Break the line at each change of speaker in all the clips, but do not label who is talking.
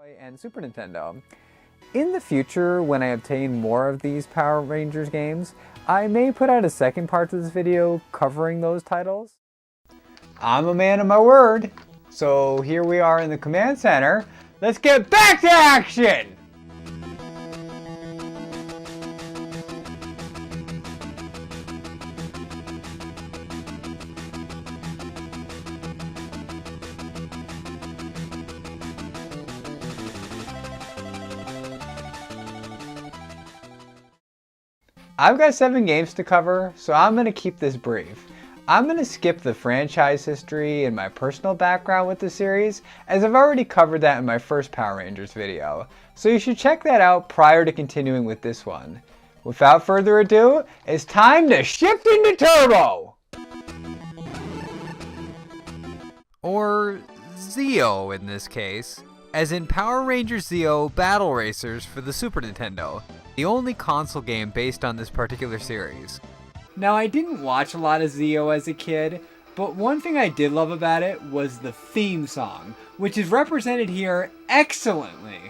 and Super Nintendo. In the future, when I obtain more of these Power Rangers games, I may put out a second part to this video covering those titles. I'm a man of my word, so here we are in the command center. Let's get back to action! I've got 7 games to cover, so I'm going to keep this brief. I'm going to skip the franchise history and my personal background with the series, as I've already covered that in my first Power Rangers video, so you should check that out prior to continuing with this one. Without further ado, it's time to shift into turbo! Or Zeo in this case, as in Power Rangers Zeo Battle Racers for the Super Nintendo, the only console game based on this particular series. Now, I didn't watch a lot of Zeo as a kid, but one thing I did love about it was the theme song, which is represented here excellently.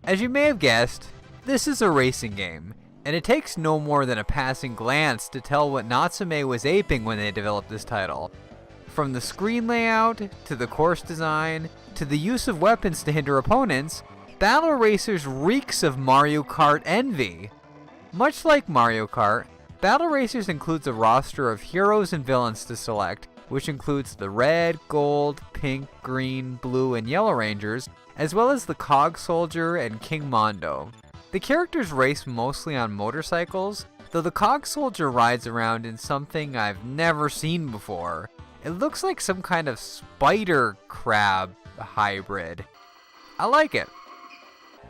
As you may have guessed, this is a racing game, and it takes no more than a passing glance to tell what Natsume was aping when they developed this title. From the screen layout, to the course design, to the use of weapons to hinder opponents, Battle Racers reeks of Mario Kart envy. Much like Mario Kart, Battle Racers includes a roster of heroes and villains to select, which includes the red, gold, pink, green, blue, and yellow Rangers, as well as the Cog Soldier and King Mondo. The characters race mostly on motorcycles, though the Cog Soldier rides around in something I've never seen before. It looks like some kind of spider crab hybrid. I like it.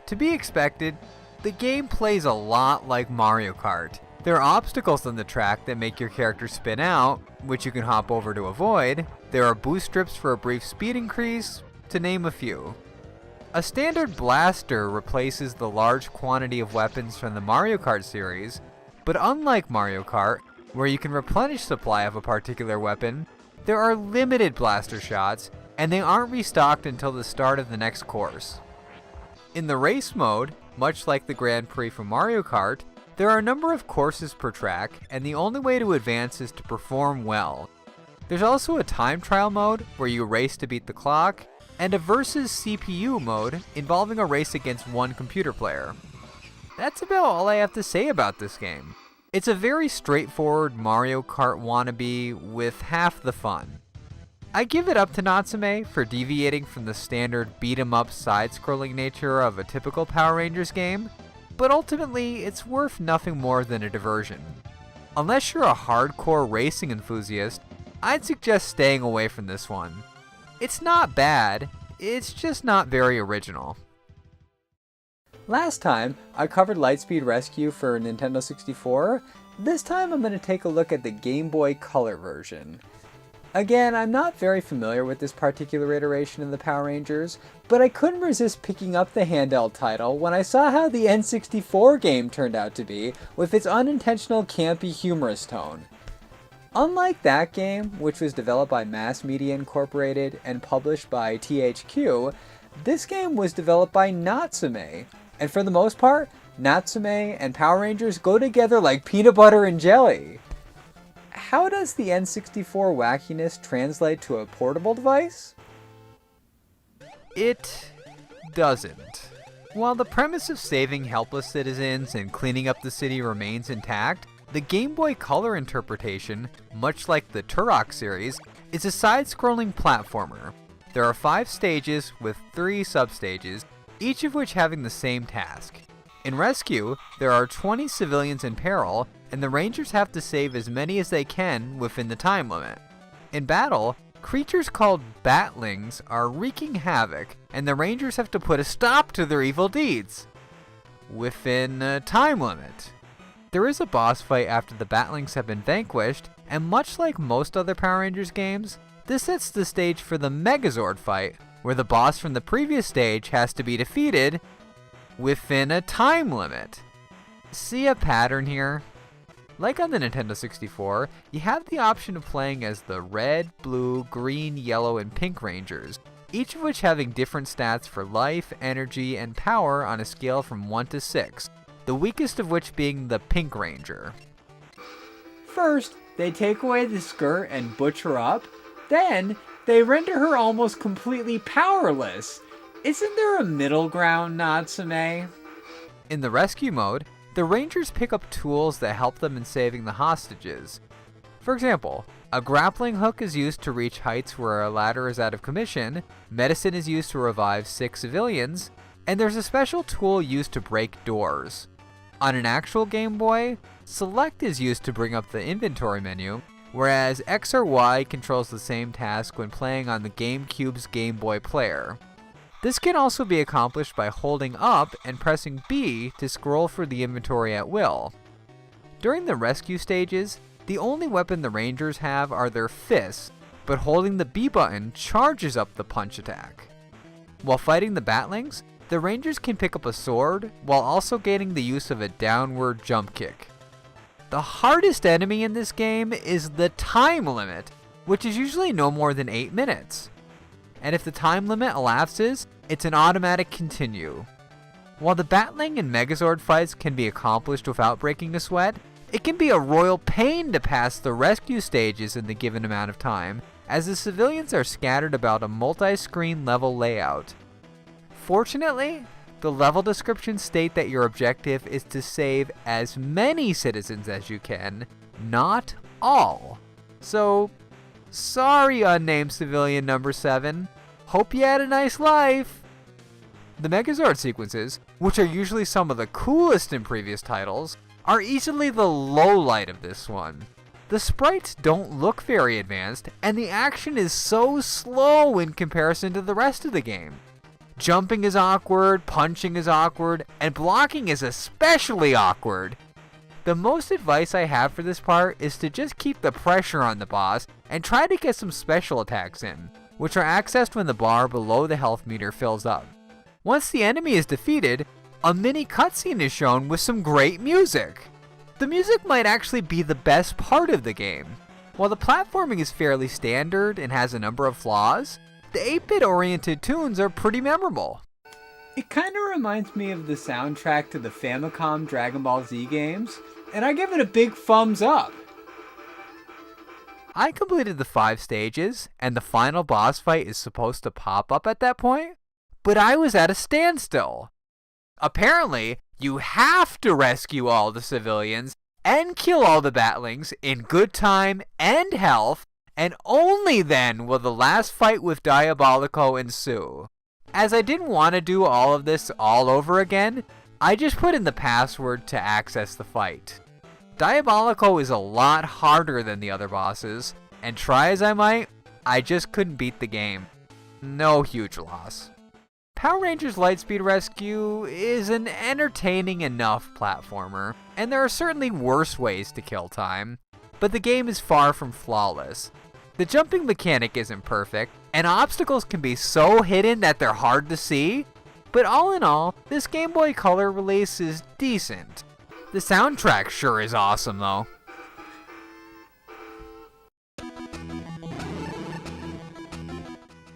To be expected, the game plays a lot like Mario Kart. There are obstacles on the track that make your character spin out, which you can hop over to avoid. There are boost strips for a brief speed increase, to name a few. A standard blaster replaces the large quantity of weapons from the Mario Kart series, but unlike Mario Kart, where you can replenish supply of a particular weapon, there are limited blaster shots, and they aren't restocked until the start of the next course. In the race mode, much like the Grand Prix from Mario Kart, there are a number of courses per track, and the only way to advance is to perform well. There's also a time trial mode, where you race to beat the clock, and a versus CPU mode, involving a race against one computer player. That's about all I have to say about this game. It's a very straightforward Mario Kart wannabe with half the fun. I give it up to Natsume for deviating from the standard beat-em-up side-scrolling nature of a typical Power Rangers game, but ultimately it's worth nothing more than a diversion. Unless you're a hardcore racing enthusiast, I'd suggest staying away from this one. It's not bad, it's just not very original. Last time, I covered Lightspeed Rescue for Nintendo 64. This time I'm going to take a look at the Game Boy Color version. Again, I'm not very familiar with this particular iteration of the Power Rangers, but I couldn't resist picking up the handheld title when I saw how the N64 game turned out to be, with its unintentional campy humorous tone. Unlike that game, which was developed by Mass Media Incorporated and published by THQ, this game was developed by Natsume, and for the most part, Natsume and Power Rangers go together like peanut butter and jelly. How does the N64 wackiness translate to a portable device? It doesn't. While the premise of saving helpless citizens and cleaning up the city remains intact, the Game Boy Color interpretation, much like the Turok series, is a side-scrolling platformer. There are 5 stages with 3 substages, each of which having the same task. In Rescue, there are 20 civilians in peril, and the Rangers have to save as many as they can within the time limit. In Battle, creatures called Batlings are wreaking havoc, and the Rangers have to put a stop to their evil deeds within a time limit. There is a boss fight after the Batlings have been vanquished, and much like most other Power Rangers games, this sets the stage for the Megazord fight, where the boss from the previous stage has to be defeated within a time limit. See a pattern here? Like on the Nintendo 64, you have the option of playing as the red, blue, green, yellow, and pink Rangers, each of which having different stats for life, energy, and power on a scale from 1 to 6, the weakest of which being the Pink Ranger.
First, they take away the skirt and butch her up, then they render her almost completely powerless. Isn't there a middle ground, Natsume?
In the rescue mode, the Rangers pick up tools that help them in saving the hostages. For example, a grappling hook is used to reach heights where a ladder is out of commission, medicine is used to revive sick civilians, and there's a special tool used to break doors. On an actual Game Boy, Select is used to bring up the inventory menu, whereas X or Y controls the same task when playing on the GameCube's Game Boy player. This can also be accomplished by holding up and pressing B to scroll for the inventory at will. During the rescue stages, the only weapon the Rangers have are their fists, but holding the B button charges up the punch attack. While fighting the Batlings, the Rangers can pick up a sword, while also gaining the use of a downward jump kick. The hardest enemy in this game is the time limit, which is usually no more than 8 minutes. And if the time limit elapses, it's an automatic continue. While the Batling and Megazord fights can be accomplished without breaking a sweat, it can be a royal pain to pass the rescue stages in the given amount of time, as the civilians are scattered about a multi-screen level layout. Fortunately, the level descriptions state that your objective is to save as many citizens as you can, not all. So, sorry unnamed civilian number 7. Hope you had a nice life! The Megazord sequences, which are usually some of the coolest in previous titles, are easily the low light of this one. The sprites don't look very advanced, and the action is so slow in comparison to the rest of the game. Jumping is awkward, punching is awkward, and blocking is especially awkward. The most advice I have for this part is to just keep the pressure on the boss and try to get some special attacks in, which are accessed when the bar below the health meter fills up. Once the enemy is defeated, a mini cutscene is shown with some great music. The music might actually be the best part of the game. While the platforming is fairly standard and has a number of flaws, the 8-bit oriented tunes are pretty memorable.
It kinda reminds me of the soundtrack to the Famicom Dragon Ball Z games, and I give it a big thumbs up.
I completed the 5 stages, and the final boss fight is supposed to pop up at that point, but I was at a standstill. Apparently, you have to rescue all the civilians and kill all the Batlings in good time and health, and only then will the last fight with Diabolico ensue. As I didn't want to do all of this all over again, I just put in the password to access the fight. Diabolico is a lot harder than the other bosses, and try as I might, I just couldn't beat the game. No huge loss. Power Rangers Lightspeed Rescue is an entertaining enough platformer, and there are certainly worse ways to kill time, but the game is far from flawless. The jumping mechanic isn't perfect, and obstacles can be so hidden that they're hard to see, but all in all, this Game Boy Color release is decent. The soundtrack sure is awesome though.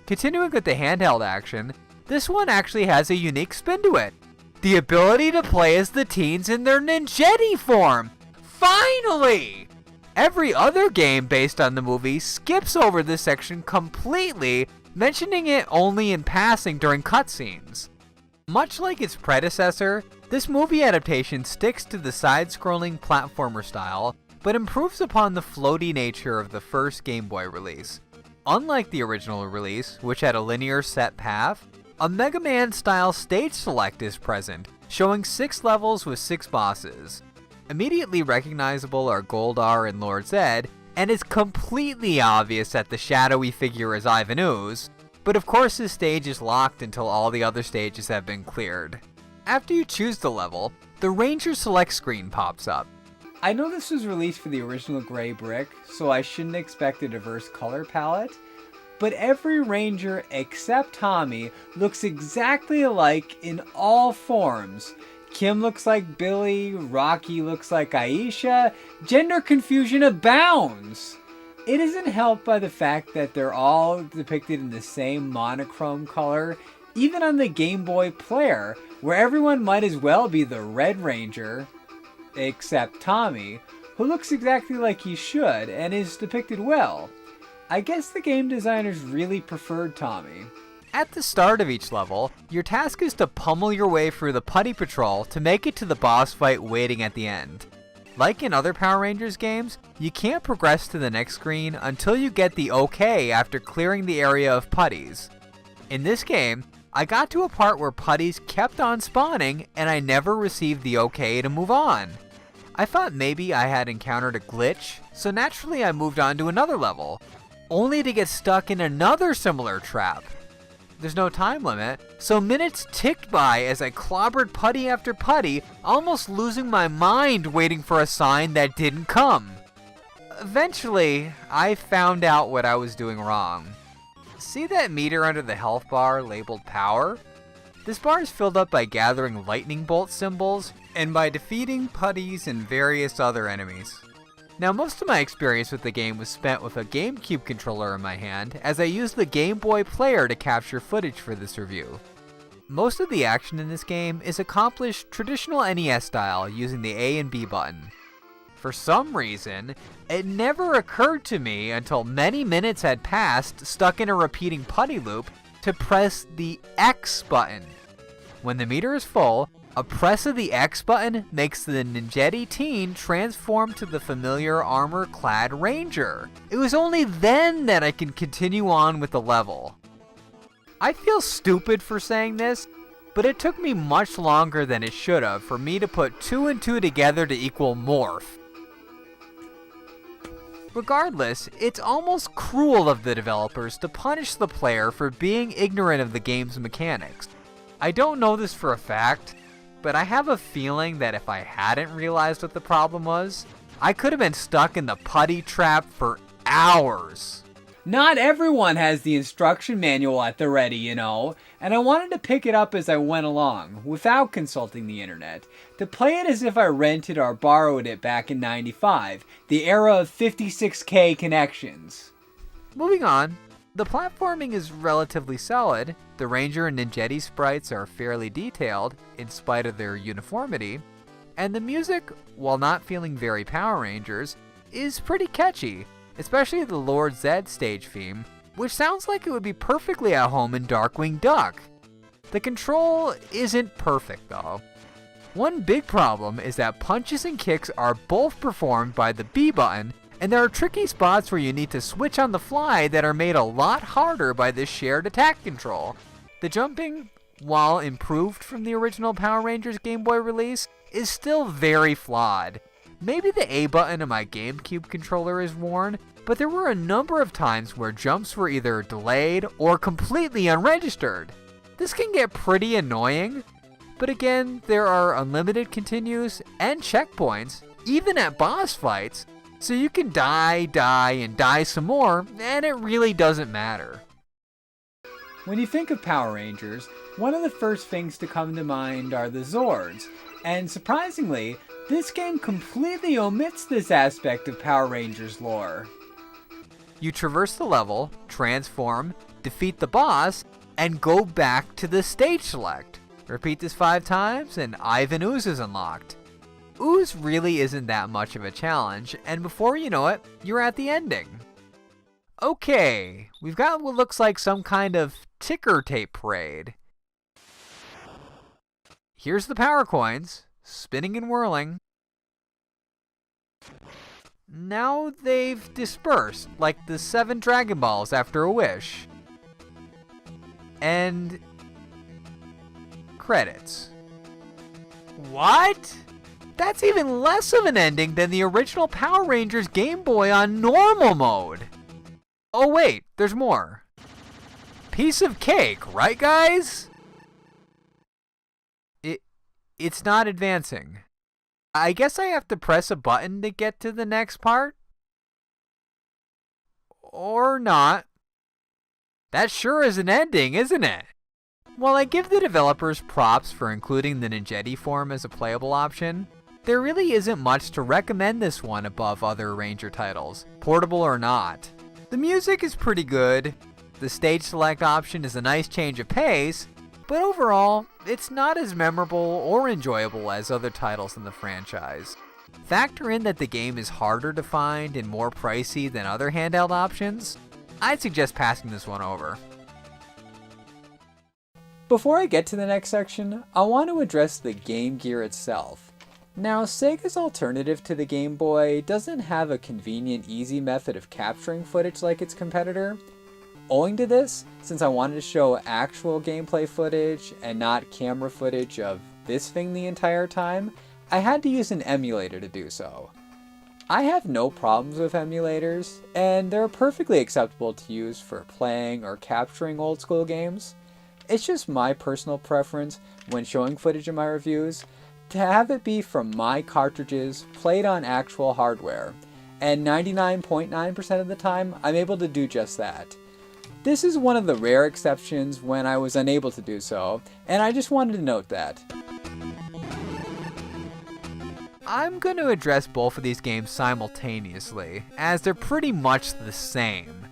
Continuing with the handheld action, this one actually has a unique spin to it. The ability to play as the teens in their ninjetti form! Finally! Every other game based on the movie skips over this section completely, mentioning it only in passing during cutscenes. Much like its predecessor, this movie adaptation sticks to the side-scrolling platformer style, but improves upon the floaty nature of the first Game Boy release. Unlike the original release, which had a linear set path, a Mega Man-style stage select is present, showing 6 levels with 6 bosses. Immediately recognizable are Goldar and Lord Zed, and it's completely obvious that the shadowy figure is Ivan Ooze, but of course this stage is locked until all the other stages have been cleared. After you choose the level, the Ranger Select screen pops up.
I know this was released for the original Gray Brick, so I shouldn't expect a diverse color palette, but every Ranger except Tommy looks exactly alike in all forms. Kim looks like Billy, Rocky looks like Aisha, gender confusion abounds! It isn't helped by the fact that they're all depicted in the same monochrome color, even on the Game Boy player, where everyone might as well be the Red Ranger, except Tommy, who looks exactly like he should and is depicted well. I guess the game designers really preferred Tommy.
At the start of each level, your task is to pummel your way through the Putty Patrol to make it to the boss fight waiting at the end. Like in other Power Rangers games, you can't progress to the next screen until you get the OK after clearing the area of putties. In this game, I got to a part where putties kept on spawning and I never received the OK to move on. I thought maybe I had encountered a glitch, so naturally I moved on to another level, only to get stuck in another similar trap. There's no time limit, so minutes ticked by as I clobbered putty after putty, almost losing my mind waiting for a sign that didn't come. Eventually, I found out what I was doing wrong. See that meter under the health bar labeled power? This bar is filled up by gathering lightning bolt symbols and by defeating putties and various other enemies. Now, most of my experience with the game was spent with a GameCube controller in my hand, as I used the Game Boy player to capture footage for this review. Most of the action in this game is accomplished traditional NES style using the A and B button. For some reason, it never occurred to me until many minutes had passed stuck in a repeating putty loop to press the X button. When the meter is full, a press of the X button makes the Ninjetti teen transform to the familiar armor-clad Ranger. It was only then that I could continue on with the level. I feel stupid for saying this, but it took me much longer than it should have for me to put 2 and 2 together to equal morph. Regardless, it's almost cruel of the developers to punish the player for being ignorant of the game's mechanics. I don't know this for a fact, but I have a feeling that if I hadn't realized what the problem was, I could have been stuck in the putty trap for hours.
Not everyone has the instruction manual at the ready, and I wanted to pick it up as I went along, without consulting the internet, to play it as if I rented or borrowed it back in '95, the era of 56K connections.
Moving on, the platforming is relatively solid, the Ranger and Ninjetti sprites are fairly detailed, in spite of their uniformity, and the music, while not feeling very Power Rangers, is pretty catchy, especially the Lord Zed stage theme, which sounds like it would be perfectly at home in Darkwing Duck. The control isn't perfect though. One big problem is that punches and kicks are both performed by the B button, and there are tricky spots where you need to switch on the fly that are made a lot harder by this shared attack control. The jumping, while improved from the original Power Rangers Game Boy release, is still very flawed. Maybe the A button on my GameCube controller is worn, but there were a number of times where jumps were either delayed or completely unregistered. This can get pretty annoying, but again, there are unlimited continues and checkpoints, even at boss fights, so you can die, and die some more, and it really doesn't matter.
When you think of Power Rangers, one of the first things to come to mind are the Zords, and surprisingly, this game completely omits this aspect of Power Rangers lore.
You traverse the level, transform, defeat the boss, and go back to the stage select. Repeat this 5 times, and Ivan Ooze is unlocked. Ooze really isn't that much of a challenge, and before you know it, you're at the ending. Okay, we've got what looks like some kind of ticker tape parade. Here's the power coins, spinning and whirling. Now they've dispersed, like the 7 Dragon Balls after a wish. And credits. What? That's even less of an ending than the original Power Rangers Game Boy on normal mode. Oh wait, there's more. Piece of cake, right guys? It's not advancing. I guess I have to press a button to get to the next part? Or not. That sure is an ending, isn't it? While I give the developers props for including the Ninjetti form as a playable option, There really isn't much to recommend this one above other Ranger titles, portable or not. The music is pretty good, the stage select option is a nice change of pace, but overall, it's not as memorable or enjoyable as other titles in the franchise. Factor in that the game is harder to find and more pricey than other handheld options, I'd suggest passing this one over.
Before I get to the next section, I want to address the Game Gear itself. Now, Sega's alternative to the Game Boy doesn't have a convenient, easy method of capturing footage like its competitor. Owing to this, since I wanted to show actual gameplay footage and not camera footage of this thing the entire time, I had to use an emulator to do so. I have no problems with emulators, and they're perfectly acceptable to use for playing or capturing old school games. It's just my personal preference when showing footage in my reviews to have it be from my cartridges played on actual hardware, and 99.9% of the time I'm able to do just that. This is one of the rare exceptions when I was unable to do so, and I just wanted to note that.
I'm going to address both of these games simultaneously, as they're pretty much the same.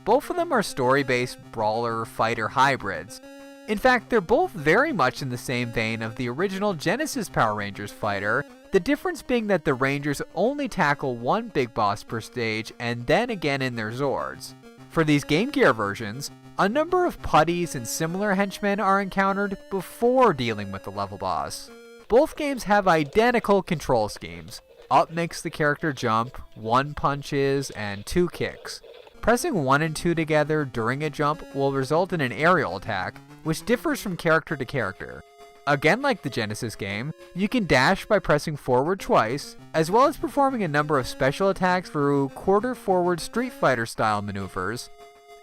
Both of them are story-based brawler-fighter hybrids. In fact, they're both very much in the same vein of the original Genesis Power Rangers fighter, the difference being that the Rangers only tackle one big boss per stage and then again in their Zords. For these Game Gear versions, a number of putties and similar henchmen are encountered before dealing with the level boss. Both games have identical control schemes. Up makes the character jump, 1 punches, and 2 kicks. Pressing 1 and 2 together during a jump will result in an aerial attack, which differs from character to character. Again, like the Genesis game, you can dash by pressing forward twice, as well as performing a number of special attacks through quarter-forward Street Fighter style maneuvers.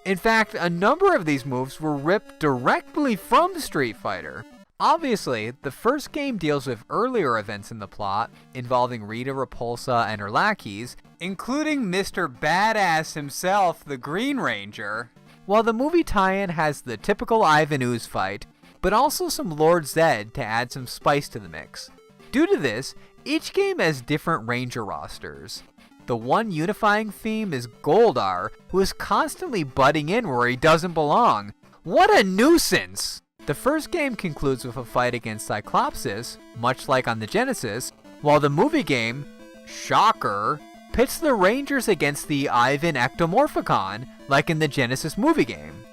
In fact, a number of these moves were ripped directly from Street Fighter. Obviously, the first game deals with earlier events in the plot, involving Rita Repulsa and her lackeys, including Mr. Badass himself, the Green Ranger, while the movie tie-in has the typical Ivan Ooze fight, but also some Lord Zed to add some spice to the mix. Due to this, each game has different Ranger rosters. The one unifying theme is Goldar, who is constantly butting in where he doesn't belong. What a nuisance! The first game concludes with a fight against Cyclopsis, much like on the Genesis, while the movie game, shocker, pits the Rangers against the Ivan Ectomorphicon, like in the Genesis movie game.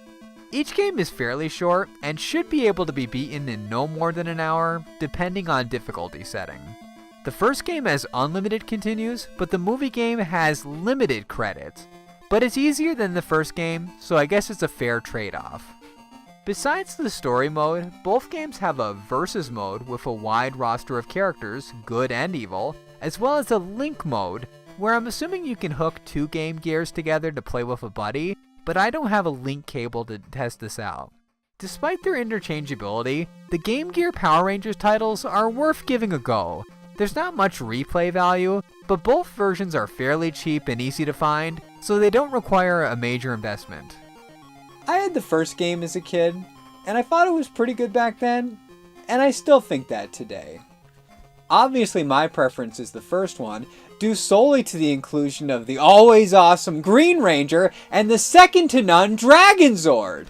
Each game is fairly short and should be able to be beaten in no more than an hour, depending on difficulty setting. The first game has unlimited continues, but the movie game has limited credits. But it's easier than the first game, so I guess it's a fair trade-off. Besides the story mode, both games have a versus mode with a wide roster of characters, good and evil, as well as a link mode, where I'm assuming you can hook 2 Game Gears together to play with a buddy, but I don't have a link cable to test this out. Despite their interchangeability, the Game Gear Power Rangers titles are worth giving a go. There's not much replay value, but both versions are fairly cheap and easy to find, so they don't require a major investment.
I had the first game as a kid, and I thought it was pretty good back then, and I still think that today. Obviously my preference is the first one, due solely to the inclusion of the always awesome Green Ranger and the second to none Dragon Zord.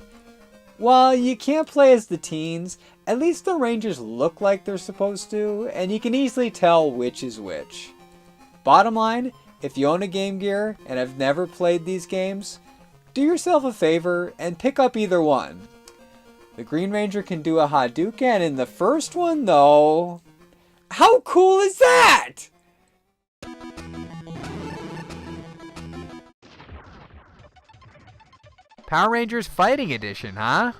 While you can't play as the teens, at least the Rangers look like they're supposed to, and you can easily tell which is which. Bottom line, if you own a Game Gear and have never played these games, do yourself a favor and pick up either one. The Green Ranger can do a Hadouken in the first one though. How cool is that?
Power Rangers Fighting Edition, huh?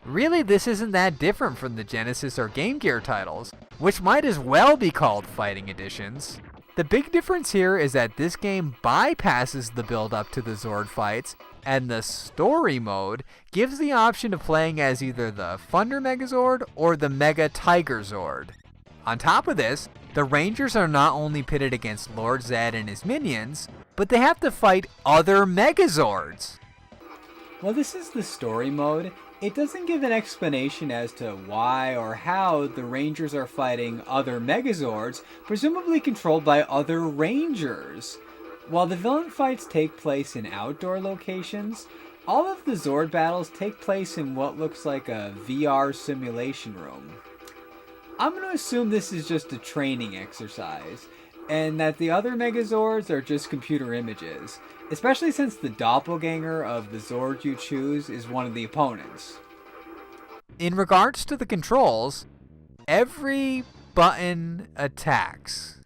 Really, this isn't that different from the Genesis or Game Gear titles, which might as well be called Fighting Editions. The big difference here is that this game bypasses the build-up to the Zord fights, and the story mode gives the option of playing as either the Thunder Megazord or the Mega Tiger Zord. On top of this, the Rangers are not only pitted against Lord Zed and his minions, but they have to fight other Megazords.
While this is the story mode, it doesn't give an explanation as to why or how the Rangers are fighting other Megazords, presumably controlled by other Rangers. While the villain fights take place in outdoor locations, all of the Zord battles take place in what looks like a VR simulation room. I'm going to assume this is just a training exercise, and that the other Megazords are just computer images, especially since the doppelganger of the Zord you choose is one of the opponents.
In regards to the controls, every button attacks.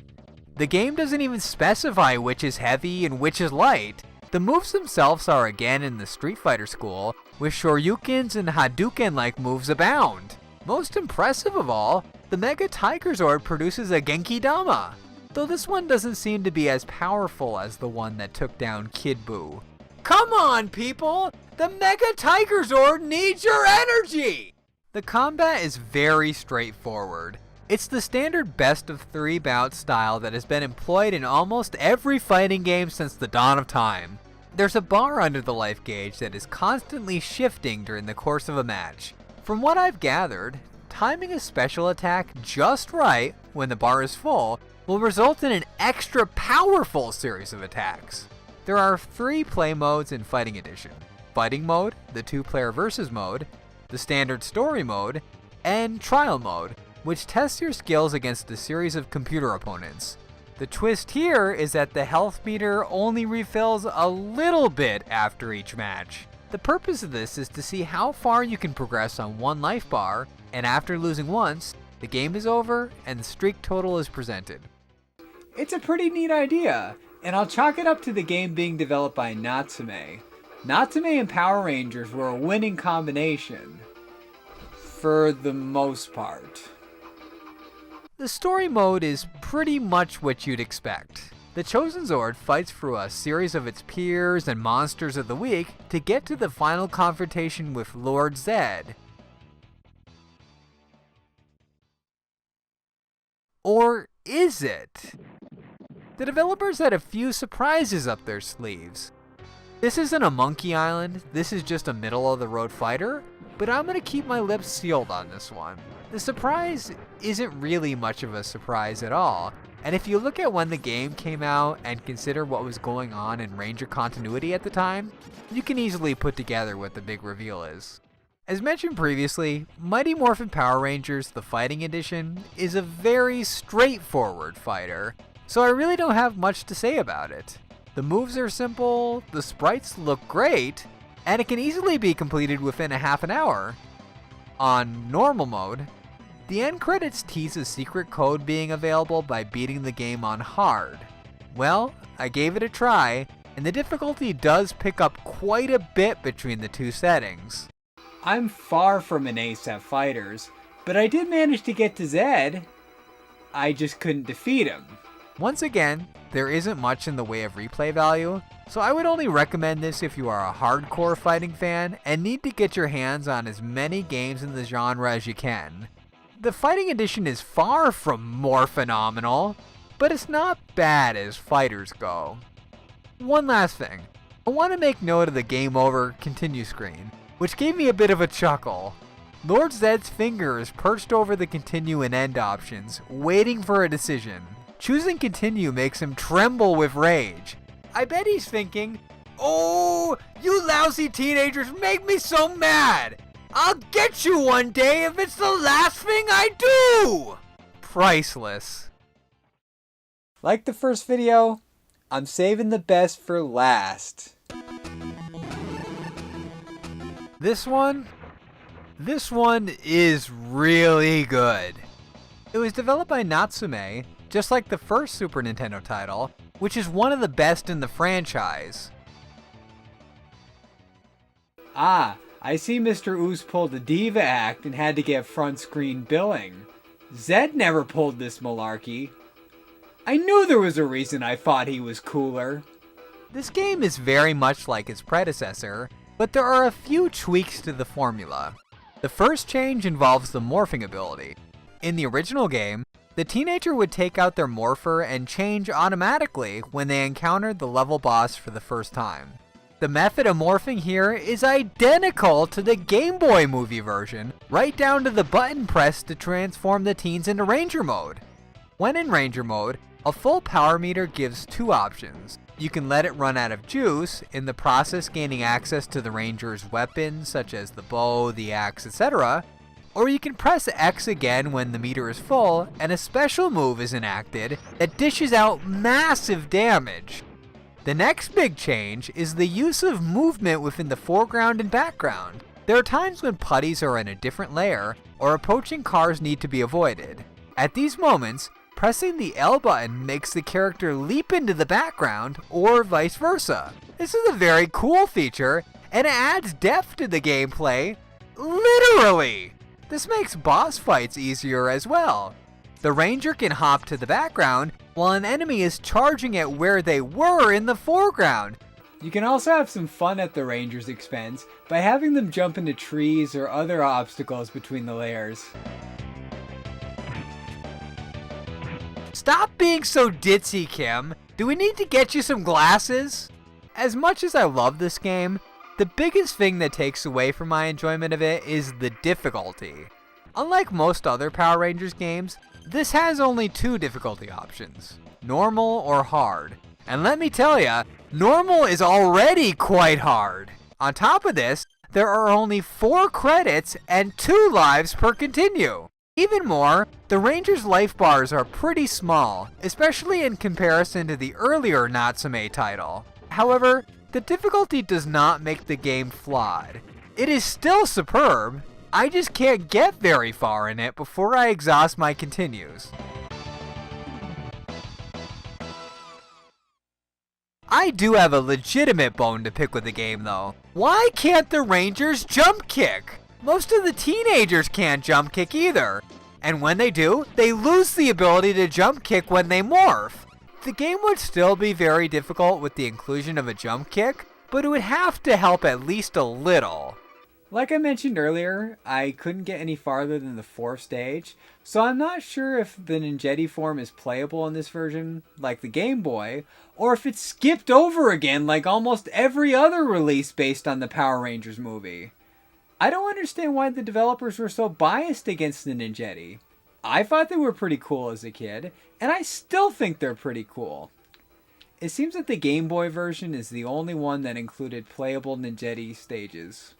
The game doesn't even specify which is heavy and which is light. The moves themselves are again in the Street Fighter school, with Shoryukens and Hadouken-like moves abound. Most impressive of all, the Mega Tiger Zord produces a Genki Dama, though this one doesn't seem to be as powerful as the one that took down Kid Buu. Come on, people! The Mega Tiger Zord needs your energy! The combat is very straightforward. It's the standard best of 3 bout style that has been employed in almost every fighting game since the dawn of time. There's a bar under the life gauge that is constantly shifting during the course of a match. From what I've gathered, timing a special attack just right when the bar is full will result in an extra powerful series of attacks. There are 3 play modes in Fighting Edition: Fighting Mode, the 2-player versus mode, the Standard Story Mode, and Trial Mode, which tests your skills against a series of computer opponents. The twist here is that the health meter only refills a little bit after each match. The purpose of this is to see how far you can progress on one life bar, and after losing once, the game is over and the streak total is presented.
It's a pretty neat idea, and I'll chalk it up to the game being developed by Natsume. Natsume and Power Rangers were a winning combination, for the most part.
The story mode is pretty much what you'd expect. The Chosen Zord fights through a series of its peers and monsters of the week to get to the final confrontation with Lord Zed. Or is it? The developers had a few surprises up their sleeves. This isn't a Monkey Island, this is just a middle-of-the-road fighter, but I'm gonna keep my lips sealed on this one. The surprise isn't really much of a surprise at all, and if you look at when the game came out and consider what was going on in Ranger continuity at the time, you can easily put together what the big reveal is. As mentioned previously, Mighty Morphin Power Rangers the Fighting Edition is a very straightforward fighter, so I really don't have much to say about it. The moves are simple, the sprites look great, and it can easily be completed within a half an hour. On normal mode, the end credits tease a secret code being available by beating the game on hard. Well, I gave it a try, and the difficulty does pick up quite a bit between the 2 settings.
I'm far from an ace at fighters, but I did manage to get to Zed. I just couldn't defeat him.
Once again, there isn't much in the way of replay value, so I would only recommend this if you are a hardcore fighting fan and need to get your hands on as many games in the genre as you can. The Fighting Edition is far from morpinominal, but it's not bad as fighters go. One last thing, I want to make note of the Game Over continue screen, which gave me a bit of a chuckle. Lord Zed's finger is perched over the continue and end options, waiting for a decision. Choosing continue makes him tremble with rage. I bet he's thinking, "Oh, you lousy teenagers make me so mad! I'll get you one day if it's the last thing I do!" Priceless.
Like the first video, I'm saving the best for last.
This one is really good. It was developed by Natsume, just like the first Super Nintendo title, which is one of the best in the franchise.
Ah, I see Mr. Ooze pulled the diva act and had to get front screen billing. Zed never pulled this malarkey. I knew there was a reason I thought he was cooler.
This game is very much like its predecessor, but there are a few tweaks to the formula. The first change involves the morphing ability. In the original game, the teenager would take out their morpher and change automatically when they encountered the level boss for the first time. The method of morphing here is identical to the Game Boy movie version, right down to the button press to transform the teens into Ranger mode. When in Ranger mode, a full power meter gives two options. You can let it run out of juice, in the process gaining access to the Ranger's weapons such as the bow, the axe, etc. Or you can press X again when the meter is full and a special move is enacted that dishes out massive damage. The next big change is the use of movement within the foreground and background. There are times when putties are in a different layer or approaching cars need to be avoided. At these moments, pressing the L button makes the character leap into the background or vice versa. This is a very cool feature and it adds depth to the gameplay, literally! This makes boss fights easier as well. The Ranger can hop to the background while an enemy is charging at where they were in the foreground.
You can also have some fun at the Ranger's expense by having them jump into trees or other obstacles between the layers.
Stop being so ditzy, Kim. Do we need to get you some glasses? As much as I love this game, the biggest thing that takes away from my enjoyment of it is the difficulty. Unlike most other Power Rangers games, this has only two difficulty options, normal or hard. And let me tell ya, normal is already quite hard. On top of this, there are only 4 credits and 2 lives per continue. Even more, the Ranger's life bars are pretty small, especially in comparison to the earlier Natsume title. However, the difficulty does not make the game flawed. It is still superb, I just can't get very far in it before I exhaust my continues. I do have a legitimate bone to pick with the game though. Why can't the Rangers jump kick? Most of the teenagers can't jump kick either. And when they do, they lose the ability to jump kick when they morph. The game would still be very difficult with the inclusion of a jump kick, but it would have to help at least a little.
Like I mentioned earlier, I couldn't get any farther than the 4th stage, so I'm not sure if the Ninjetti form is playable in this version, like the Game Boy, or if it's skipped over again like almost every other release based on the Power Rangers movie. I don't understand why the developers were so biased against the Ninjetti. I thought they were pretty cool as a kid, and I still think they're pretty cool. It seems that the Game Boy version is the only one that included playable Ninjetti stages.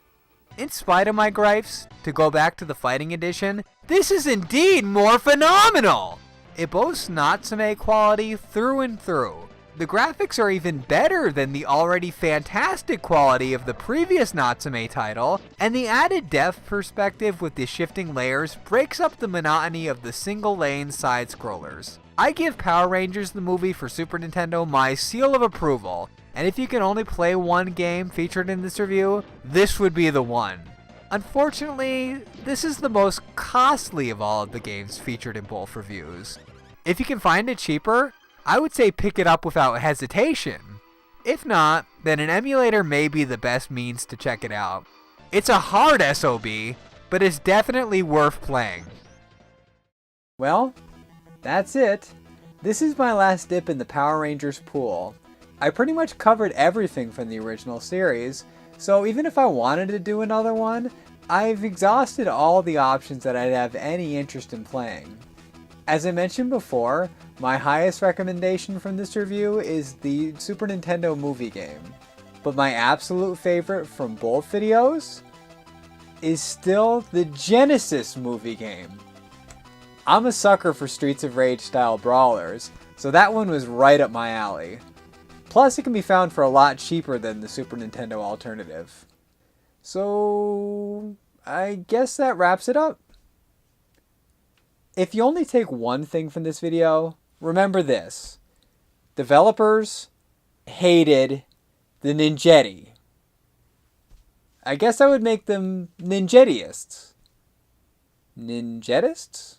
In spite of my gripes, to go back to the Fighting Edition, this is indeed more phenomenal! It boasts Natsume quality through and through. The graphics are even better than the already fantastic quality of the previous Natsume title, and the added depth perspective with the shifting layers breaks up the monotony of the single-lane side-scrollers. I give Power Rangers the movie for Super Nintendo my seal of approval, and if you can only play one game featured in this review, this would be the one. Unfortunately, this is the most costly of all of the games featured in both reviews. If you can find it cheaper, I would say pick it up without hesitation. If not, then an emulator may be the best means to check it out. It's a hard SOB, but it's definitely worth playing.
Well, that's it. This is my last dip in the Power Rangers pool. I pretty much covered everything from the original series, so even if I wanted to do another one, I've exhausted all the options that I'd have any interest in playing. As I mentioned before, my highest recommendation from this review is the Super Nintendo movie game. But my absolute favorite from both videos is still the Genesis movie game. I'm a sucker for Streets of Rage style brawlers, so that one was right up my alley. Plus it can be found for a lot cheaper than the Super Nintendo alternative. So I guess that wraps it up. If you only take one thing from this video, remember this. Developers hated the Ninjetti. I guess I would make them Ninjettiists. Ninjettists?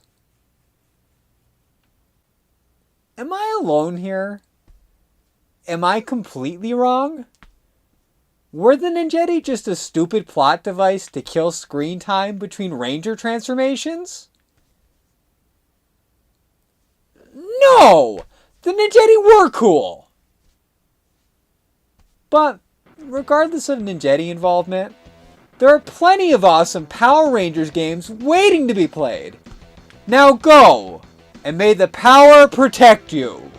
Am I alone here? Am I completely wrong? Were the Ninjetti just a stupid plot device to kill screen time between Ranger transformations? No! The Ninjetti were cool! But regardless of Ninjetti involvement, there are plenty of awesome Power Rangers games waiting to be played. Now go, and may the power protect you!